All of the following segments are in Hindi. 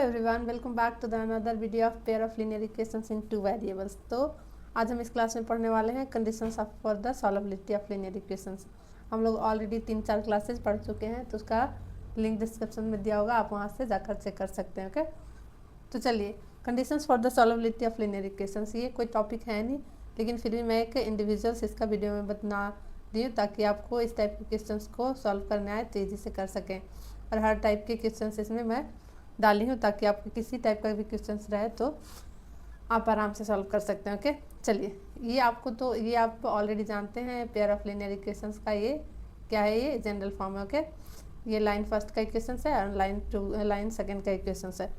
Everyone, welcome back to the another video of pair of linear equations in two variables. तो आज हम इस क्लास में पढ़ने वाले हैं conditions of for the solvability of linear equations. हम लोग ऑलरेडी 3-4 क्लासेस पढ़ चुके हैं, तो उसका लिंक डिस्क्रिप्शन में दिया होगा, आप वहाँ से जाकर चेक कर सकते हैं। ओके, तो चलिए, conditions for the solvability of linear equations, ये कोई टॉपिक है नहीं, लेकिन फिर भी मैं एक इंडिविजुअल्स इसका वीडियो में बता दी हूँ ताकि आपको इस टाइप के क्वेश्चंस को सॉल्व करने आए, तेज़ी से कर सकें। और हर टाइप के क्वेश्चंस इसमें मैं डाली हूँ ताकि आपको किसी टाइप का भी क्वेश्चंस रहे तो आप आराम से सॉल्व कर सकते हैं। ओके, चलिए, ये आप ऑलरेडी जानते हैं, पेयर ऑफ लीनियर इक्वेशंस का ये क्या है, ये जनरल फॉर्म है। ओके, ये लाइन फर्स्ट का इक्वेशंस है और लाइन सेकंड का इक्वेशंस है।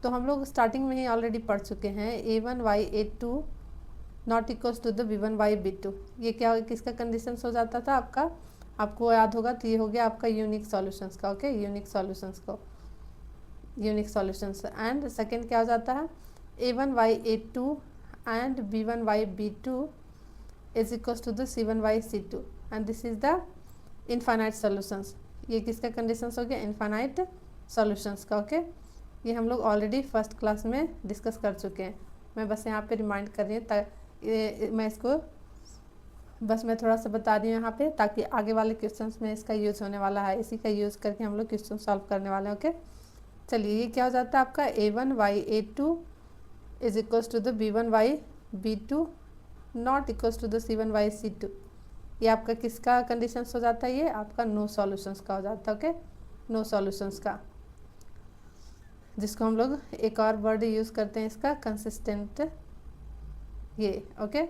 तो हम लोग स्टार्टिंग में ही ऑलरेडी पढ़ चुके हैं a1y a2 not equals to the b1y b2। ये क्या किसका कंडीशंस हो जाता था आपको याद होगा, तो ये हो गया आपका यूनिक सॉल्यूशंस का। Okay, unique solutions. And second क्या हो जाता है, a1y a2 and b1y b2 is equals to the c1y c2 and this is the infinite solutions. ये किसका कंडीशंस हो गया, इनफाइनाइट सॉल्यूशंस का। ओके, ये हम लोग ऑलरेडी फर्स्ट क्लास में डिस्कस कर चुके हैं। मैं बस यहाँ पे रिमाइंड कर रही हूँ, मैं थोड़ा सा बता रही हूँ यहाँ पे, ताकि आगे वाले क्वेश्चंस में इसका यूज़ होने वाला है। इसी का यूज़ करके हम लोग क्वेश्चन सॉल्व करने वाले हैं। ओके, चलिए, ये क्या हो जाता है आपका a1y a2 is equals to the b1y b2 not equals to the c1y c2। ये आपका किसका कंडीशंस हो जाता है, ये आपका नो सॉल्यूशंस का हो जाता है। ओके, नो सॉल्यूशंस का, जिसको हम लोग एक और वर्ड यूज़ करते हैं इसका, कंसिस्टेंट, ये। ओके,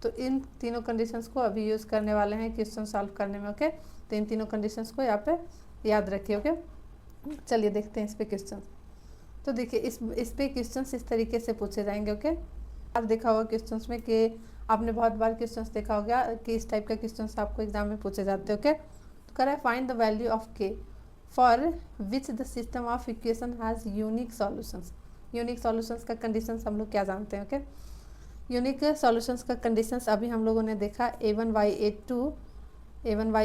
तो इन तीनों कंडीशंस को अभी यूज़ करने वाले हैं क्वेश्चन सॉल्व करने में। ओके, तो इन तीनों कंडीशंस को यहाँ पे याद रखिए। ओके, चलिए देखते हैं इस पे क्वेश्चन। तो देखिए, इस पे क्वेश्चंस इस तरीके से पूछे जाएंगे। ओके, आप देखा होगा क्वेश्चंस में कि आपने बहुत बार क्वेश्चंस देखा होगा कि इस टाइप का क्वेश्चंस आपको एग्जाम में पूछे जाते हैं। ओके, तो कह रहा है find the value of K for which the system of equation has unique solutions. Unique solutions का कंडीशंस हम लोग क्या जानते हैं। ओके, यूनिक सॉल्यूशंस का कंडीशंस अभी हम लोगों ने देखा a1y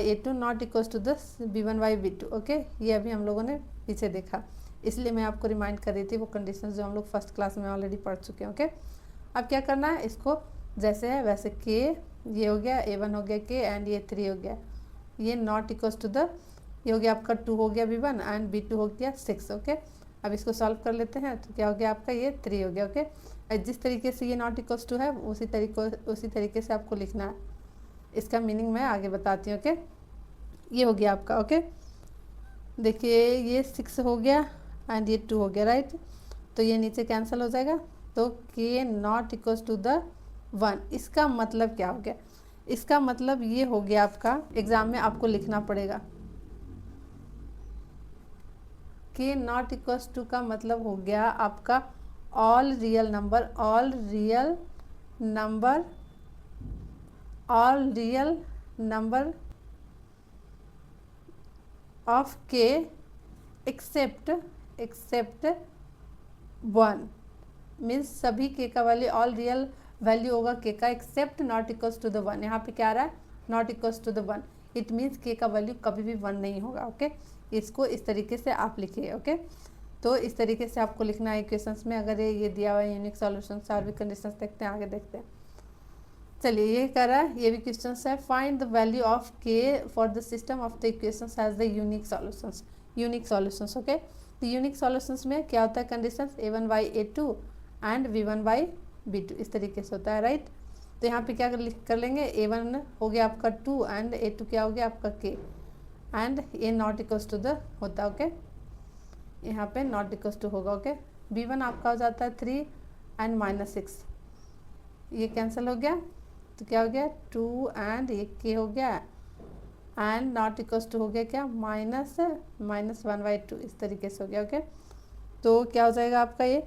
a2 not equals to the b1y b2। Okay, ये अभी हम लोगों ने पीछे देखा, इसलिए मैं आपको रिमाइंड कर रही थी वो कंडीशंस जो हम लोग फर्स्ट क्लास में ऑलरेडी पढ़ चुके हैं। ओके, अब क्या करना है, इसको जैसे है वैसे के, ये हो गया a1 हो गया के एंड ये 3 हो गया, ये नॉट इक्वल्स टू द, ये हो गया आपका 2 हो गया b1 एंड b2 हो गया 6। ओके, अब इसको सॉल्व कर लेते हैं, तो क्या हो गया आपका, ये 3 हो गया। ओके, जिस तरीके से ये नॉट इक्वल्स टू है उसी तरीके से आपको लिखना है। इसका मीनिंग मैं आगे बताती हूँ। ओके, ये हो गया आपका। ओके, देखिए, ये 6 हो गया एंड ये 2 हो गया, राइट। तो ये नीचे कैंसिल हो जाएगा, तो के नॉट इक्वल्स टू द 1। इसका मतलब क्या हो गया, इसका मतलब ये हो गया आपका, एग्जाम में आपको लिखना पड़ेगा, के नॉट इक्वल्स टू का मतलब हो गया आपका ऑल रियल नंबर ऑफ के एक्सेप्ट 1। मीन्स सभी के का वैल्यू, ऑल रियल वैल्यू होगा के का except not equals to the 1। यहाँ पे क्या आ रहा है, not equals to the 1, it means K का वैल्यू कभी भी 1 नहीं होगा। ओके, इसको इस तरीके से आप लिखिए। ओके, तो इस तरीके से आपको लिखना है इक्वेशंस में। अगर ये दिया हुआ है यूनिक सॉल्यूशंस और भी कंडीशंस देखते हैं, आगे देखते हैं। चलिए, ये कर रहा है, ये भी क्वेश्चंस है, find the value of K for the system of the equations has the unique solutions. Okay, तो यूनिक सॉल्यूशंस में क्या होता है conditions, a1y a2 and b1y b2, इस तरीके से होता है, राइट। तो यहाँ पे क्या कर लेंगे, a1 हो गया आपका 2 एंड a2 क्या हो गया आपका k एंड ये नॉट इक्वल्स टू द होता है। ओके, यहाँ पे नॉट इक्वल्स टू होगा। ओके, b1 आपका हो जाता है 3 एंड -6, ये कैंसिल हो गया, तो क्या हो गया 2 एंड ये k हो गया एंड नॉट इक्वल्स टू हो गया क्या, -1/2, इस तरीके से हो गया। ओके, तो क्या हो जाएगा आपका, ये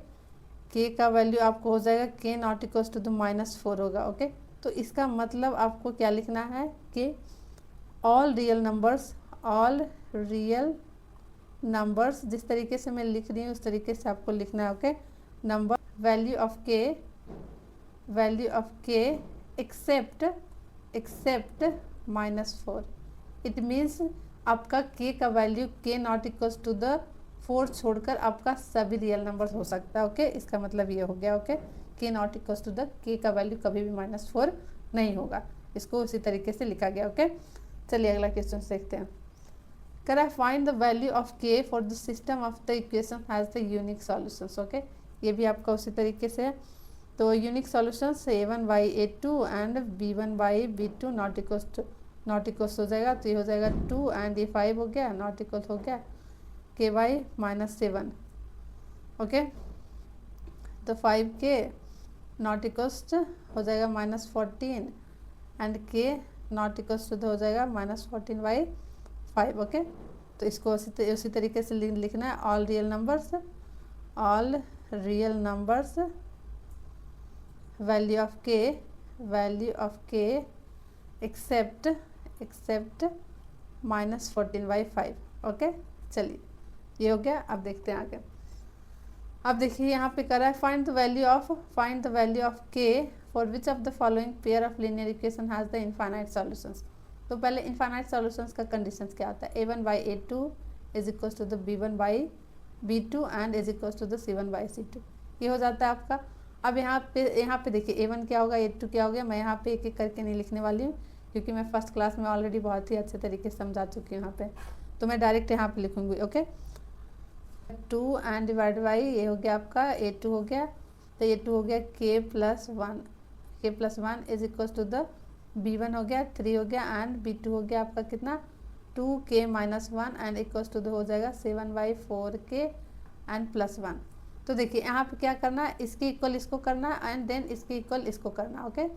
k का वैल्यू आपको हो जाएगा k not equals to the -4 होगा। ओके, तो इसका मतलब आपको क्या लिखना है कि ऑल रियल नंबर्स, जिस तरीके से मैं लिख रही हूँ उस तरीके से आपको लिखना है। Okay, number value of k except -4, it means आपका k का value k not equals to the 4 छोड़कर आपका सभी रियल नंबर्स हो सकता है। ओके, इसका मतलब ये हो गया। ओके, के नॉट इक्वल्स टू द के का वैल्यू कभी भी -4 नहीं होगा, इसको उसी तरीके से लिखा गया। ओके, चलिए अगला क्वेश्चन देखते हैं। कर I find the value of K for the system of the equation has the unique solutions. Okay, ये भी आपका उसी तरीके से है। तो unique solutions a1/a2 and b1/b2 not equals हो जाएगा, तो ये हो जाएगा 2 एंड ये 5 हो गया, नॉट इक्वल्स हो गया k/-7। ओके, तो 5k नॉट इक्वल्स हो जाएगा -14 and k not equals to हो जाएगा -14/5। ओके, तो इसको उसी तरीके से लिखना है। All real numbers value of k except -14/5। Okay, चलिए ये हो गया। अब देखते हैं आगे। अब देखिए यहाँ पे कर रहा है find the value of k for which of the following pair of linear equation has the infinite solutions. तो पहले इनफाइनाइट सॉल्यूशंस का कंडीशंस क्या होता है, a1/a2 is equals to the b1/b2 and is equals to the c1/c2। ये हो जाता है आपका। अब यहाँ पे देखिए a1 क्या होगा, a2 क्या हो गया। मैं यहाँ पे एक एक करके नहीं लिखने वाली हूँ, क्योंकि मैं फर्स्ट क्लास में ऑलरेडी बहुत ही अच्छे तरीके से समझा चुकी हूँ यहाँ पे, तो मैं डायरेक्ट यहाँ पे लिखूँगी। ओके, 2 एंड डिवाइड बाई ये हो गया आपका a2 हो गया, तो a2 हो गया k+1 is equal to the b1 हो गया 3 हो गया एंड b2 हो गया आपका कितना 2k-1 and equal to the हो जाएगा 7/4k एंड +1। तो देखिए यहाँ पे क्या करना है, इसके इक्वल इसको करना है एंड देन इसके इक्वल इसको करना है। ओके,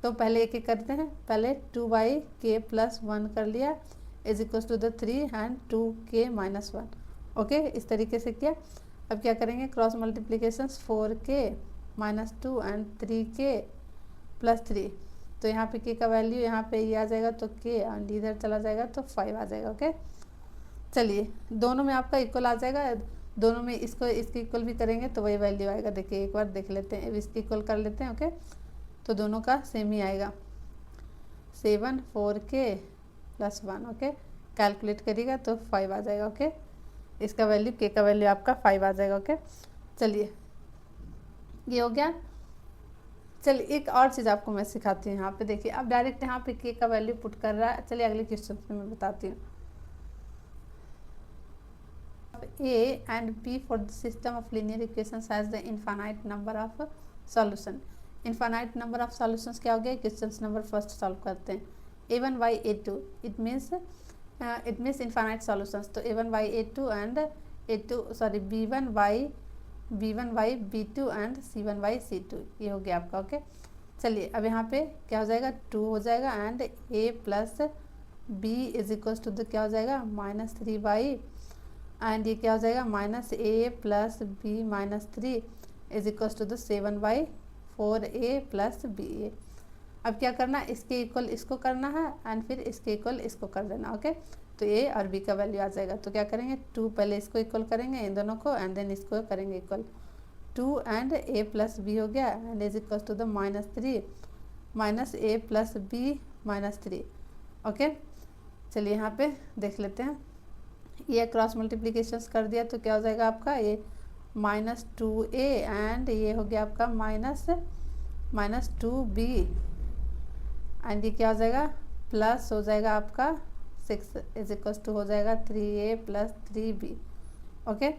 तो पहले एक एक करते हैं। पहले 2/k+1 कर लिया is equal to the 3 and 2k-1। Okay, इस तरीके से किया। अब क्या करेंगे, cross multiplication 4k-2 and 3k+3। तो यहाँ पे k का वैल्यू यहाँ पे ये आ जाएगा, तो k एंड इधर चला जाएगा तो 5 आ जाएगा। ओके, चलिए दोनों में आपका इक्वल आ जाएगा। दोनों में इसके इक्वल भी करेंगे तो वही वैल्यू आएगा। देखिए एक बार देख लेते हैं, इसके इक्वल कर लेते हैं। ओके, तो दोनों का सेम ही आएगा, 7 4k+1। ओके, कैलकुलेट करिएगा तो 5 आ जाएगा। ओके, इसका वैल्यू k का वैल्यू आपका 5 आ जाएगा। ओके, चलिए ये हो गया। चलिए एक और चीज़ आपको मैं सिखाती हूँ। यहाँ पे देखिए, अब डायरेक्ट यहाँ पे k का वैल्यू पुट कर रहा है। चलिए अगले क्वेश्चन में मैं बताती हूँ। A and B for the system of linear equations has the infinite number of solution। infinite number of solutions क्या हो गया, क्वेश्चन नंबर फर्स्ट सॉल्व करते हैं। a1/a2 it means infinite solutions। तो a1/a2 and b1/b2 and c1/c2 ये हो गया आपका। ओके, चलिए अब यहाँ पे क्या हो जाएगा, 2 हो जाएगा and a+b is equal to the क्या हो जाएगा -3 एंड ये क्या हो जाएगा -a+b-3 is equal to the 7/4a+ba। अब क्या करना, इसके इक्वल इसको करना है एंड फिर इसके इक्वल इसको कर देना। ओके, तो a और b का वैल्यू आ जाएगा। तो क्या करेंगे, 2 पहले इसको इक्वल करेंगे इन दोनों को एंड देन इसको करेंगे इक्वल। 2 एंड a+b हो गया and is equal to the -3 -a+b-3। Okay, चलिए यहाँ पे देख लेते हैं। ये क्रॉस मल्टीप्लिकेशंस कर दिया तो क्या हो जाएगा आपका, ये -2a एंड ये हो गया आपका -2b एंड ये क्या हो जाएगा प्लस हो जाएगा आपका 6 इज इक्वल टू हो जाएगा 3a+3b। ओके,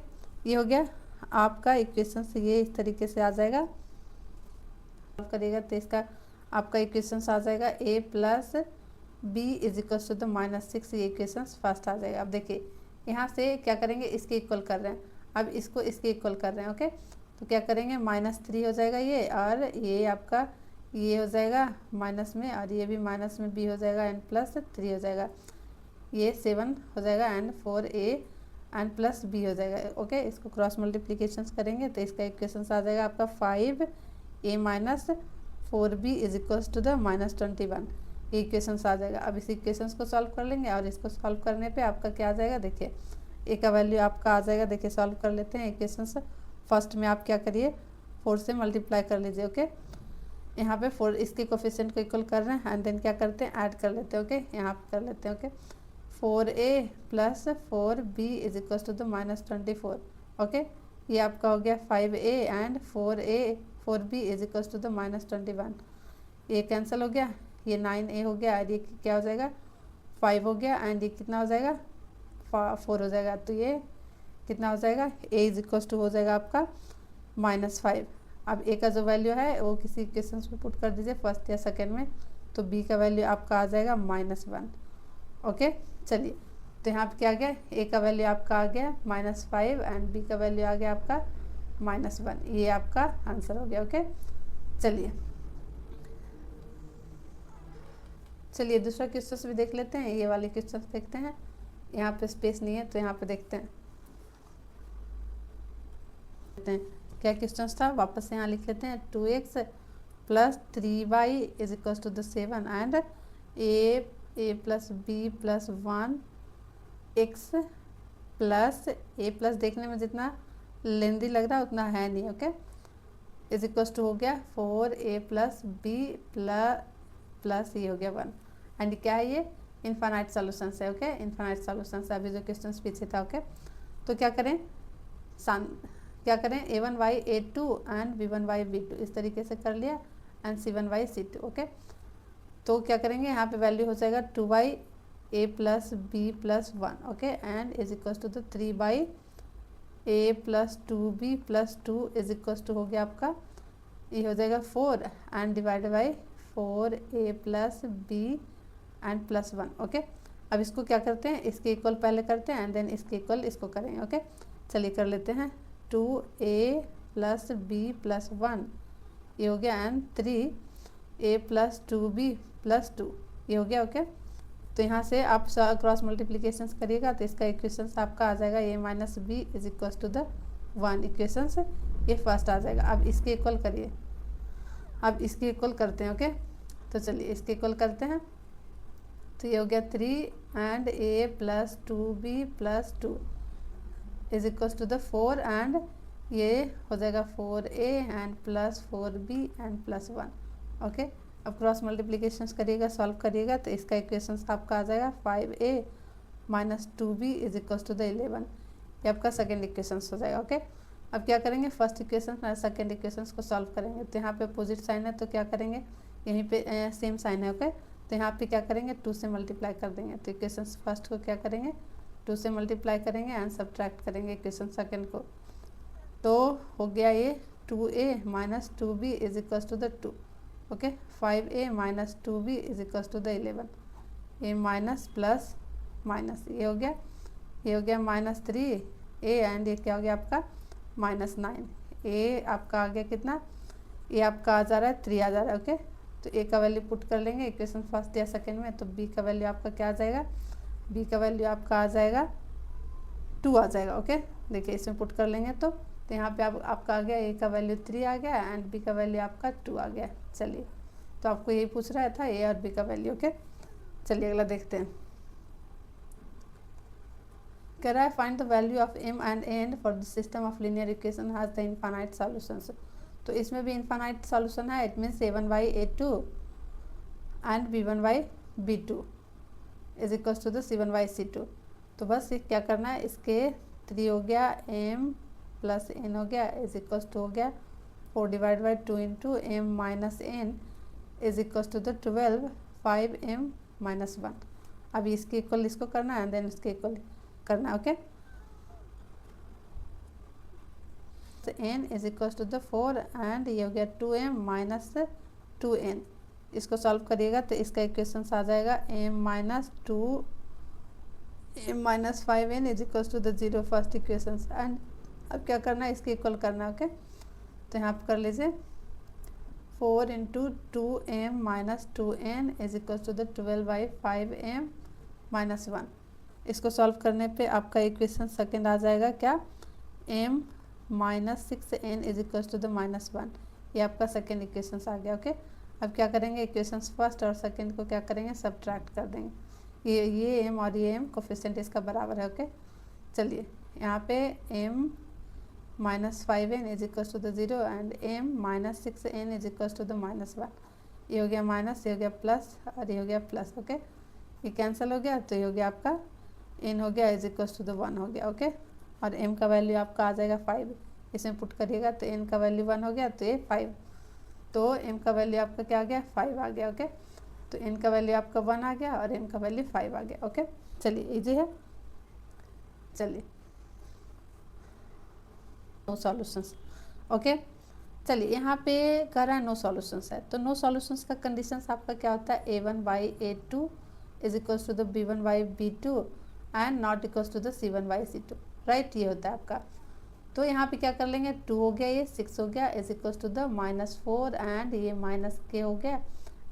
ये हो गया आपका इक्वेशन। ये इस तरीके से आ जाएगा, सॉल्व करिएगा तो इसका आपका इक्वेशन आ जाएगा a+b is equal to the -6। ये इक्वेशन फर्स्ट आ जाएगा। अब देखिए यहाँ से क्या करेंगे, इसके इक्वल कर रहे हैं, अब इसको इसके इक्वल कर रहे हैं। ओके, तो क्या करेंगे, -3 हो जाएगा ये, और ये आपका ये हो जाएगा माइनस में, और ये भी माइनस में b हो जाएगा एंड +3 हो जाएगा, ये 7 हो जाएगा एंड 4a एंड +b हो जाएगा। ओके, इसको क्रॉस मल्टीप्लिकेशंस करेंगे तो इसका इक्वेशन आ जाएगा आपका 5a-4b is equal to the -21। ये इक्वेशन आ जाएगा। अब इस इक्वेशन को सॉल्व कर लेंगे और इसको सॉल्व करने पे आपका क्या आ जाएगा, देखिए ए का वैल्यू आपका आ जाएगा। देखिए सॉल्व कर लेते हैं इक्वेशन से। फर्स्ट में आप क्या करिए, 4 से मल्टीप्लाई कर लीजिए। ओके, यहाँ पे 4 इसके कोफिशिएंट को इक्वल कर रहे हैं एंड देन क्या करते हैं, ऐड कर लेते हैं। ओके, यहाँ पे कर लेते हैं। Okay, 4a plus 4b is equal to the -24। Okay, ये आपका हो गया 5a and 4b is equal to the -21। ये कैंसिल हो गया, ये 9a हो गया और ये क्या हो जाएगा 5 हो गया एंड ये कितना हो जाएगा 4 हो जाएगा। तो ये कितना हो जाएगा a इज इक्वल टू हो जाएगा आपका -5। अब a का जो वैल्यू है वो किसी इक्वेशन में पुट कर दीजिए फर्स्ट या सेकेंड में, तो b का वैल्यू आपका आ जाएगा -1। ओके, चलिए तो यहाँ पे क्या आ गया a का वैल्यू आपका आ गया -5 एंड b का वैल्यू आ गया आपका -1। ये आपका आंसर हो गया। ओके, चलिए दूसरा क्वेश्चन भी देख लेते हैं। ये वाले क्वेश्चन देखते हैं, यहाँ पे स्पेस नहीं है तो यहाँ पे देखते हैं क्या क्वेश्चन था। वापस यहाँ लिख लेते हैं 2x plus 3y is equal to the 7 and a plus b plus 1x plus a plus देखने में जितना लेंदी लग रहा है उतना है नहीं। ओके, इज इक्वल टू हो गया 4a प्लस b प्लस ये हो गया 1 एंड क्या है ये इनफाइनाइट सॉल्यूशन है। ओके, इनफाइनाइट सॉल्यूशन से अभी जो क्वेश्चन पीछे था। ओके, तो क्या करें a1y a2 and b1y b2 इस तरीके से कर लिया एंड c1y c2। ओके, तो क्या करेंगे यहाँ पे वैल्यू हो जाएगा 2y a plus b plus 1। Okay, and is equal to the 3y a plus 2b plus 2 is equal to हो गया आपका ये हो जाएगा 4 and divided by 4a plus b and plus 1। Okay, अब इसको क्या करते हैं इसके इक्वल पहले करते हैं एंड देन इसके इक्वल इसको करेंगे। ओके, चलिए कर लेते हैं 2a प्लस b प्लस 1 ये हो गया and 3a plus 2b plus 2 ये हो गया। ओके, तो यहाँ से आप क्रॉस मल्टीप्लिकेशन करिएगा तो इसका इक्वेशन आपका आ जाएगा a minus B is equal to the 1 equation से ये फर्स्ट आ जाएगा। अब इसके इक्वल करिए, अब इसके इक्वल करते हैं। ओके, तो चलिए इसके इक्वल करते हैं तो ये हो गया 3 and a plus 2b plus 2 is equal to the 4 and ये हो जाएगा 4a and plus 4b and plus 1। Okay, अब क्रॉस मल्टीप्लिकेशन करिएगा सॉल्व करिएगा तो इसका इक्वेशन आपका आ जाएगा 5a minus 2b is equal to the 11। ये आपका सेकेंड इक्वेशन हो जाएगा। ओके, अब क्या करेंगे फर्स्ट इक्वेशन और सेकेंड इक्वेशन को सॉल्व करेंगे। तो यहाँ पे अपोजिट साइन है तो क्या करेंगे यहीं पे सेम साइन है। ओके, तो यहाँ पे क्या करेंगे 2 से मल्टीप्लाई कर देंगे। तो इक्वेशन फर्स्ट को क्या करेंगे 2 से मल्टीप्लाई करेंगे एंड सब्ट्रैक्ट करेंगे इक्वेशन सेकेंड को। तो हो गया ये 2a minus 2b is equal to the 2। Okay, 5a minus 2b is equal to the 11। ये माइनस प्लस माइनस ये हो गया माइनस 3a एंड ये क्या हो गया आपका -9। ए आपका आ गया कितना ये आपका आ जा रहा है 3 आ जा रहा है। ओके, तो ए का वैल्यू पुट कर लेंगे इक्वेशन फर्स्ट या सेकेंड में। तो बी का वैल्यू आपका क्या आ जाएगा बी का वैल्यू आपका आ जाएगा 2 आ जाएगा। ओके, देखिए इसमें पुट कर लेंगे तो यहाँ पे आपका आ गया ए का वैल्यू 3 आ गया एंड बी का वैल्यू आपका 2 आ गया। चलिए तो आपको यही पूछ रहा था ए और बी का वैल्यू। ओके, चलिए अगला देखते हैं। कह रहा है find the value of m and n for the system of linear equation has the infinite solutions. तो इसमें भी इनफाइनाइट सॉल्यूशन है। It means a1y a2 and b1y b2 is equal to the c1y c2। तो बस ये क्या करना है इसके 3 हो गया m प्लस n हो गया इज इक्वल टू हो गया 4 divide by 2 into m minus n is equal to the 12 5m minus 1। अभी इसके इक्वल इसको करना है एंड देन इसके इक्वल करना है। ओके, तो n is equal to the 4 and ये हो गया 2m माइनस 2n। इसको सॉल्व करिएगा तो इसका इक्वेशन आ जाएगा m minus 2m minus 5n is equal to the 0 first equation. And अब क्या करना है इसके इक्वल करना है। ओके, तो यहाँ पर कर लीजिए 4 into 2m minus 2n is equal to the 12 by 5m minus 1। इसको सॉल्व करने पे आपका इक्वेशन सेकेंड आ जाएगा क्या m minus 6n is equal to the minus 1। ये आपका सेकेंड इक्वेशन आ गया। ओके, अब क्या करेंगे इक्वेशन फर्स्ट और सेकेंड को क्या करेंगे सब्ट्रैक्ट कर देंगे। ये m और ये m कोफिशिएंट इसका बराबर है। ओके, चलिए यहाँ पे m minus 5n is equal to the 0 and m minus 6n is equal to the minus 1। ये हो गया माइनस, ये हो गया प्लस और ये हो गया प्लस। ओके, ये कैंसिल हो गया तो ये हो गया आपका n हो गया इज इक्वल टू द 1 हो गया, ओके। और m का वैल्यू आपका आ जाएगा 5, इसमें पुट करिएगा तो n का वैल्यू 1 हो गया तो ये 5, तो m का वैल्यू आपका क्या आ गया 5 आ गया, ओके। तो n का वैल्यू आपका 1 आ गया और m का वैल्यू 5 आ गया, ओके। चलिए इजी है। चलिए नो सॉल्यूशंस, ओके। चलिए यहाँ पे कह रहा है नो सॉल्यूशंस है, तो नो सॉल्यूशंस का कंडीशंस आपका क्या होता है, a1/a2 is equals to the b1/b2 and not equals to the c1/c2, right. ये होता है आपका। तो यहाँ पे क्या कर लेंगे, 2 हो गया, ये 6 हो गया, is equals to the -4 and ये -k हो गया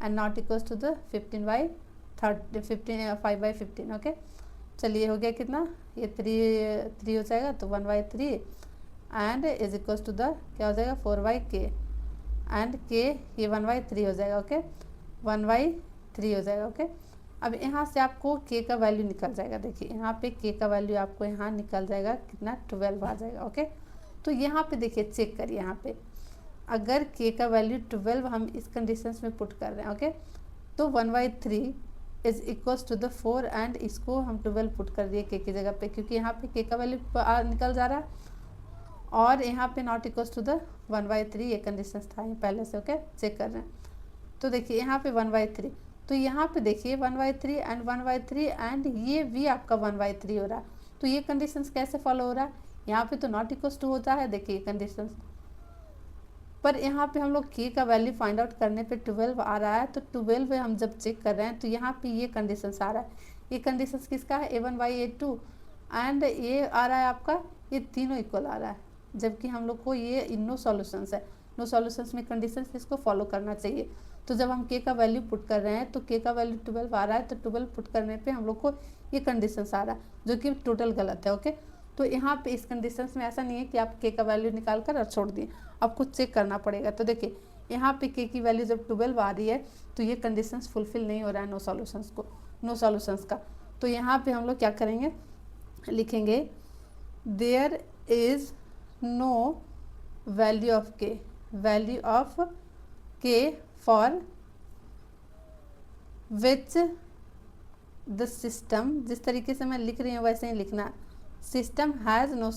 and not equals to the 5/15, okay. चलिए हो गया कितना, ये 3 हो जाएगा तो 1/3 and is equals to the क्या हो जाएगा 4/k एंड k ये 1/3 हो जाएगा, ओके। 1/3 हो जाएगा, ओके। अब यहाँ से आपको k का वैल्यू निकल जाएगा, देखिए यहाँ पे k का वैल्यू आपको यहाँ निकल जाएगा कितना, 12 आ जाएगा, ओके। तो यहाँ पे देखिए चेक करिए, यहाँ पे अगर k का वैल्यू 12 हम इस कंडीशंस में पुट कर रहे हैं, ओके, तो 1/3 is equals to the 4 and इसको हम 12 पुट कर दिए k की जगह पे, क्योंकि यहाँ पे k का वैल्यू निकल जा रहा है और यहाँ पे नॉट इक्वल्स टू द 1/3 ये कंडीशंस था ये पहले से, ओके। चेक कर रहे हैं तो देखिए यहाँ पे 1/3, तो यहाँ पे देखिए 1/3 एंड 1/3 एंड ये भी आपका 1/3 हो रहा है, तो ये कंडीशंस कैसे फॉलो हो रहा है, यहाँ पे तो नॉट इक्वल्स टू होता है, देखिए कंडीशंस, पर यहाँ पे हम लोग k का वैल्यू फाइंड आउट करने पे 12 आ रहा है, तो 12 हम जब चेक कर रहे हैं तो यहाँ पे ये कंडीशंस आ रहा है, ये कंडीशंस किसका है, a1/a2 एंड ये आ रहा है आपका, ये तीनों इक्वल आ रहा है, जबकि हम लोग को ये नो सॉल्यूशंस है, नो सॉल्यूशंस में कंडीशंस इसको फॉलो करना चाहिए। तो जब हम k का वैल्यू पुट कर रहे हैं तो k का वैल्यू 12 आ रहा है, तो 12 पुट करने पे हम लोग को ये कंडीशंस आ रहा है जो कि टोटल गलत है, ओके। तो यहाँ पे इस कंडीशंस में ऐसा नहीं है कि आप k का वैल्यू निकाल कर और छोड़ दिए, आपको चेक करना पड़ेगा। तो देखिए यहाँ पे k की वैल्यू जब 12 आ रही है तो ये कंडीशंस फुलफिल नहीं हो रहा है नो सॉल्यूशंस का। तो यहाँ पे हम लोग क्या करेंगे, लिखेंगे there is no value of k for which the system, जिस तरीके से मैं लिख रही हूँ वैसे ही लिखना है, सिस्टम हैज़ नो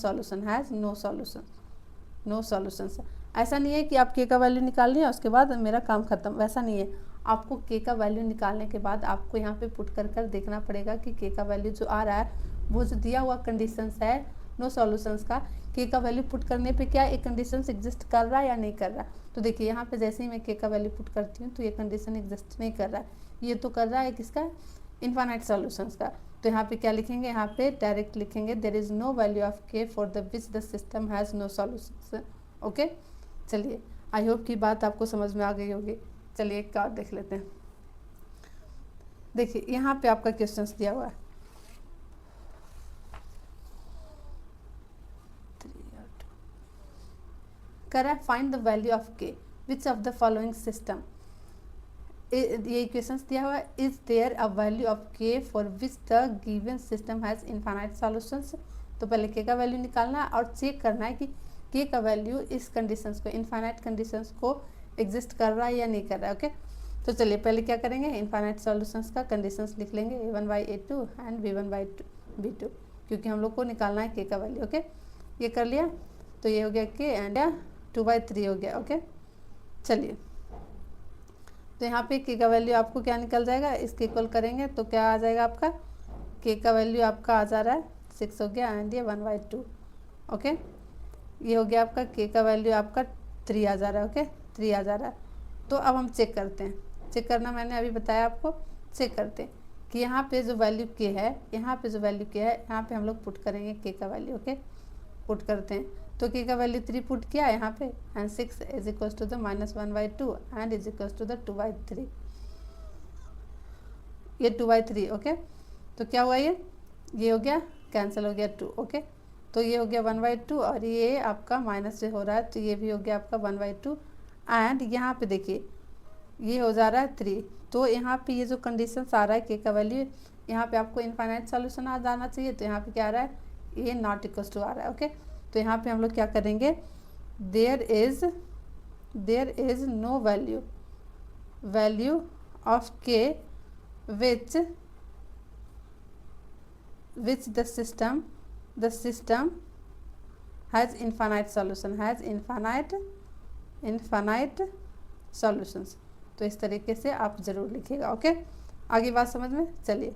सॉल्यूशंस। ऐसा नहीं है कि आप k का वैल्यू निकाल लिया उसके बाद मेरा काम खत्म, वैसा नहीं है। आपको k का वैल्यू निकालने के बाद आपको यहाँ पे पुट कर देखना पड़ेगा कि k का वैल्यू जो आ रहा है वो जो दिया हुआ कंडीशंस है नो सॉल्यूशंस का, k का वैल्यू पुट करने पे क्या एक कंडीशंस एग्जिस्ट कर रहा है या नहीं कर रहा है। तो देखिए यहाँ पे जैसे ही मैं k का वैल्यू पुट करती हूँ तो ये कंडीशन एग्जिस्ट नहीं कर रहा है, ये तो कर रहा है किसका, इनफाइनाइट सॉल्यूशंस का। तो यहाँ पे क्या लिखेंगे, यहाँ पे डायरेक्ट लिखेंगे there is no value of k for the which the system has no solutions, okay. चलिए आई होप की बात आपको समझ में आ गई होगी। चलिए एक और देख लेते हैं। देखिए यहाँ पे आपका क्वेश्चंस दिया हुआ है, कह रहा है find the value of k which of the following system, ये इक्वेशंस दिया हुआ है, is there a value of k for which the given system has infinite solutions. तो पहले k का वैल्यू निकालना है और चेक करना है कि k का वैल्यू इस कंडीशंस को, इनफाइनाइट कंडीशंस को एग्जिस्ट कर रहा है या नहीं कर रहा है, ओके। तो चलिए पहले क्या करेंगे, इनफाइनाइट सॉल्यूशंस का कंडीशंस लिख लेंगे a1/a2 एंड b1/b2, क्योंकि हम लोग को निकालना है k का वैल्यू, ओके। ये कर लिया तो ये हो गया k एंड 2/3 हो गया, ओके। चलिए तो यहाँ पे k का वैल्यू आपको क्या निकल जाएगा, इसके इक्वल करेंगे तो क्या आ जाएगा आपका, k का वैल्यू आपका आ जा रहा है 6 हो गया एंड ये 1/2, ओके। ये हो गया आपका k का वैल्यू आपका 3 आ जा रहा है, ओके, 3 आ जा रहा है। तो अब हम चेक करते हैं, चेक करना मैंने अभी बताया आपको, चेक करते हैं कि यहाँ पे जो वैल्यू k है, यहाँ पे जो वैल्यू k है, यहाँ पे हम लोग पुट करेंगे k का वैल्यू, ओके। पुट करते हैं तो k का वैल्यू 3 पुट किया यहाँ पे and 6 is equal to the -1/2 and is equal to the 2/3, ये 2/3, ओके। तो क्या हुआ, ये हो गया कैंसिल हो गया 2, ओके। तो ये हो गया 1/2 और ये आपका माइनस से हो रहा है तो ये भी हो गया आपका 1/2 एंड यहाँ पे देखिए ये हो जा रहा है 3। तो यहाँ पे ये जो कंडीशंस आ रहा है k का वैल्यू, यहाँ पे आपको इनफाइनाइट सॉल्यूशन आ जाना चाहिए, तो यहाँ पे क्या आ रहा है, ये नॉट इक्वल टू आ रहा है, ओके। तो यहाँ पे हम लोग क्या करेंगे, there is no value of k which which the system has infinite solutions। तो इस तरीके से आप ज़रूर लिखिएगा। ओके, आगे बात समझ में। चलिए